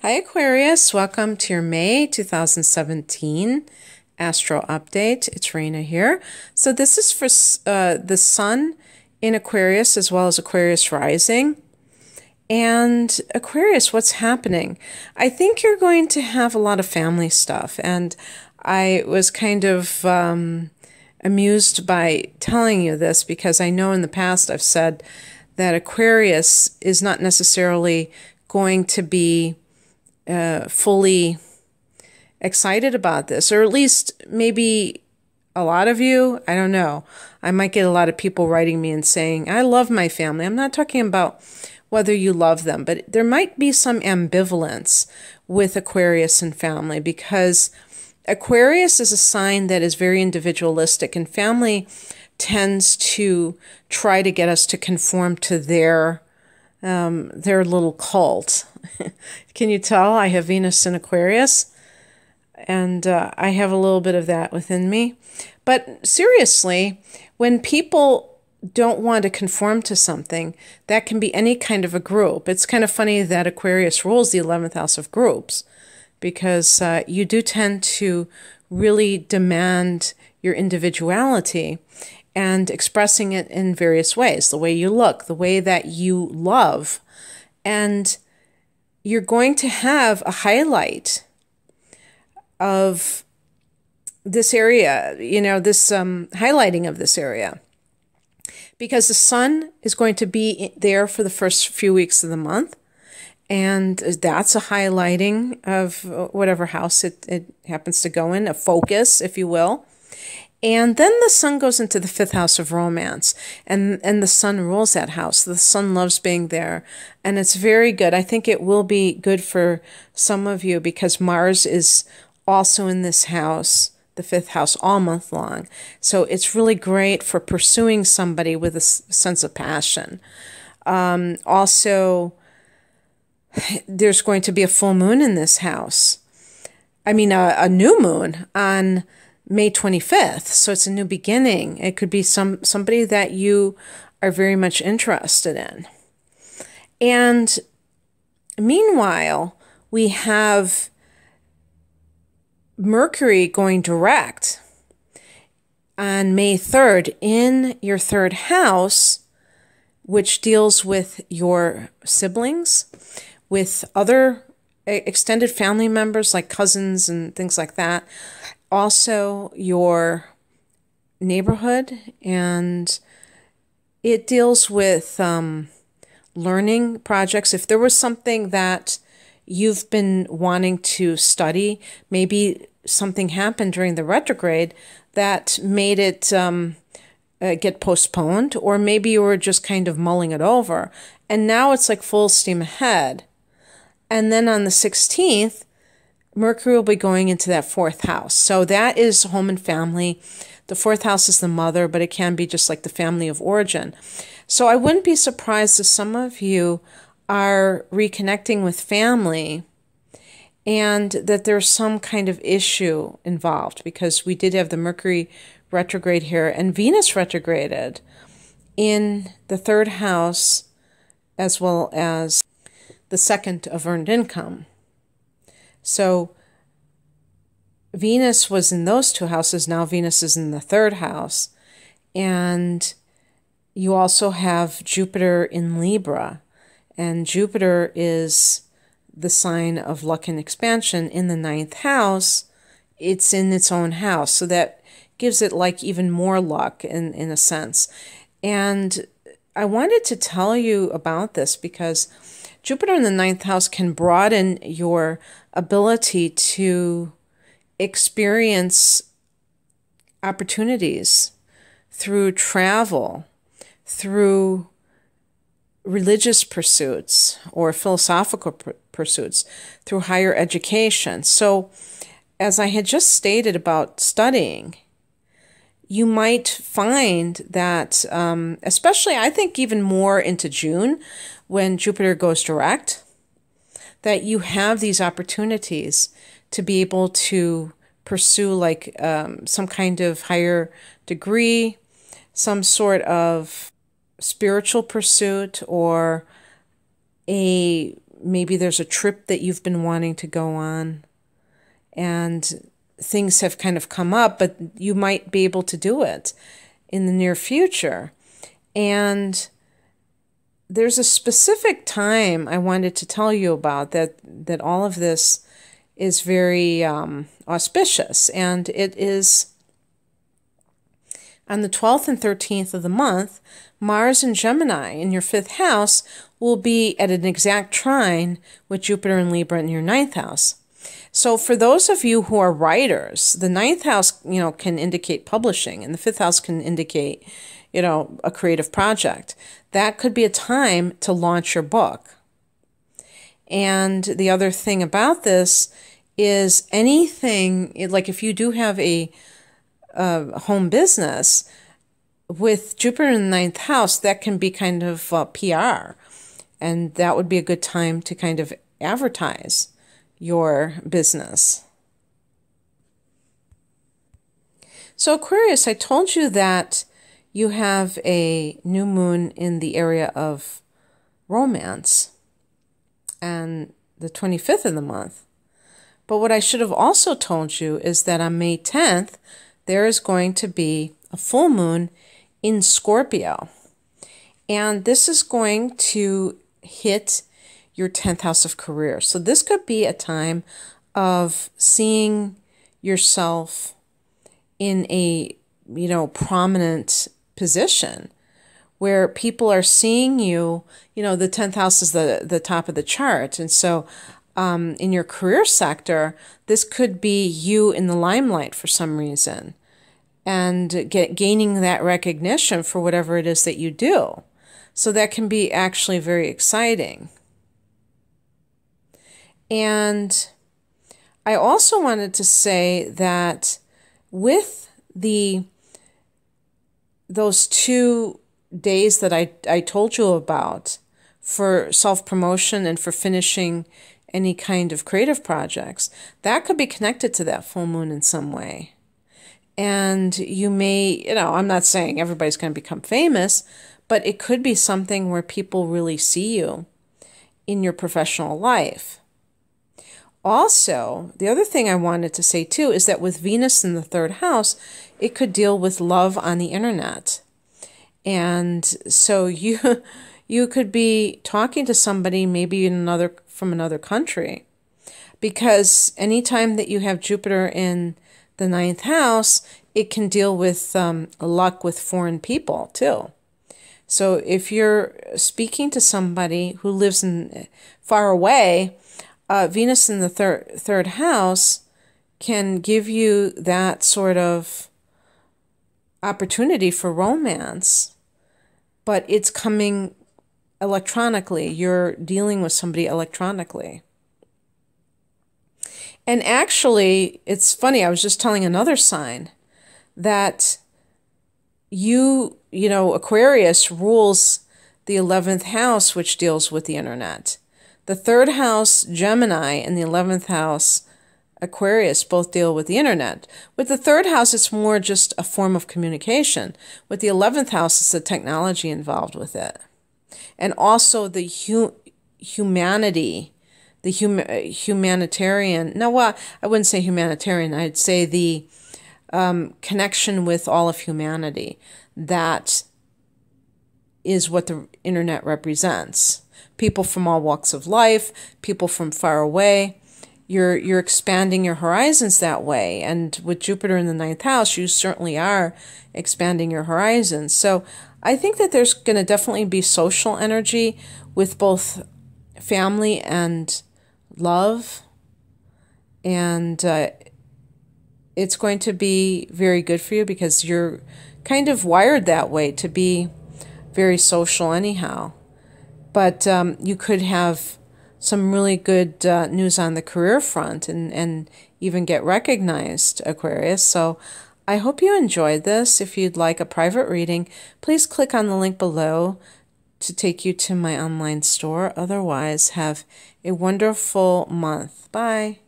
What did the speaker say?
Hi Aquarius, welcome to your May 2017 Astro Update. It's Raina here. So this is for the Sun in Aquarius as well as Aquarius rising. And Aquarius, what's happening? I think you're going to have a lot of family stuff. And I was kind of amused by telling you this because I know in the past I've said that Aquarius is not necessarily going to be fully excited about this, or at least maybe a lot of you. I don't know. I might get a lot of people writing me and saying, I love my family. I'm not talking about whether you love them, but there might be some ambivalence with Aquarius and family because Aquarius is a sign that is very individualistic, and family tends to try to get us to conform to their little cult. Can you tell I have Venus in Aquarius? And I have a little bit of that within me. But seriously, when people don't want to conform to something, that can be any kind of a group. It's kind of funny that Aquarius rules the 11th house of groups because you do tend to really demand your individuality and expressing it in various ways, the way you look, the way that you love. And you're going to have a highlight of this area, this highlighting of this area. Because the Sun is going to be there for the first few weeks of the month. And that's a highlighting of whatever house it happens to go in, a focus, if you will. And then the Sun goes into the 5th house of romance, and the Sun rules that house. The Sun loves being there, and it's very good. I think it will be good for some of you because Mars is also in this house, the 5th house, all month long. So it's really great for pursuing somebody with a sense of passion. Also, there's going to be a full moon in this house. I mean, a new moon on May 25th, so it's a new beginning. It could be somebody that you are very much interested in. And meanwhile, we have Mercury going direct on May 3rd in your 3rd house, which deals with your siblings, with other extended family members like cousins and things like that. Also your neighborhood, and it deals with learning projects. If there was something that you've been wanting to study, maybe something happened during the retrograde that made it get postponed, or maybe you were just kind of mulling it over, and now it's like full steam ahead. And then on the 16th, Mercury will be going into that 4th house. So that is home and family. The 4th house is the mother, but it can be just like the family of origin. So I wouldn't be surprised if some of you are reconnecting with family and that there's some kind of issue involved, because we did have the Mercury retrograde here and Venus retrograded in the 3rd house as well as the 2nd of earned income. So Venus was in those 2 houses. Now Venus is in the 3rd house. And you also have Jupiter in Libra. And Jupiter is the sign of luck and expansion in the 9th house. It's in its own house. So that gives it like even more luck in a sense. And I wanted to tell you about this because Jupiter in the 9th house can broaden your ability to experience opportunities through travel, through religious pursuits or philosophical pursuits, through higher education. So, as I had just stated about studying, you might find that, especially I think even more into June, when Jupiter goes direct, that you have these opportunities to be able to pursue like some kind of higher degree, some sort of spiritual pursuit, or a maybe there's a trip that you've been wanting to go on, and things have kind of come up, but you might be able to do it in the near future. And there's a specific time I wanted to tell you about that all of this is very auspicious, and it is on the 12th and 13th of the month. Mars in Gemini in your 5th house will be at an exact trine with Jupiter and Libra in your 9th house. So for those of you who are writers, the 9th house, can indicate publishing, and the 5th house can indicate, a creative project. That could be a time to launch your book. And the other thing about this is anything, like if you do have a home business, with Jupiter in the 9th house, that can be kind of PR. And that would be a good time to kind of advertise your business. So Aquarius, I told you that you have a new moon in the area of romance and the 25th of the month. But what I should have also told you is that on May 10th, there is going to be a full moon in Scorpio. And this is going to hit your 10th house of career. So this could be a time of seeing yourself in a, prominent position where people are seeing you. The 10th house is the top of the chart. And so in your career sector, this could be you in the limelight for some reason, and gaining that recognition for whatever it is that you do. So that can be actually very exciting. And I also wanted to say that with those 2 days that I told you about for self-promotion and for finishing any kind of creative projects, that could be connected to that full moon in some way. And you may, I'm not saying everybody's going to become famous, but it could be something where people really see you in your professional life. Also, the other thing I wanted to say too is that with Venus in the 3rd house, it could deal with love on the internet. And so you could be talking to somebody maybe from another country, because anytime that you have Jupiter in the 9th house, it can deal with luck with foreign people too. So if you're speaking to somebody who lives far away, Venus in the third house can give you that sort of opportunity for romance, but it's coming electronically. You're dealing with somebody electronically. And actually, it's funny, I was just telling another sign that Aquarius rules the 11th house, which deals with the internet. The 3rd house, Gemini, and the 11th house, Aquarius, both deal with the internet. With the 3rd house, it's more just a form of communication. With the 11th house, it's the technology involved with it. And also the humanity, the humanitarian. No, well, I wouldn't say humanitarian. I'd say the connection with all of humanity. That is what the internet represents. People from all walks of life, people from far away. You're expanding your horizons that way. And with Jupiter in the 9th house, you certainly are expanding your horizons. So I think that there's going to definitely be social energy with both family and love. And it's going to be very good for you because you're kind of wired that way to be very social anyhow. But you could have some really good news on the career front and even get recognized, Aquarius. So I hope you enjoyed this. If you'd like a private reading, please click on the link below to take you to my online store. Otherwise, have a wonderful month. Bye.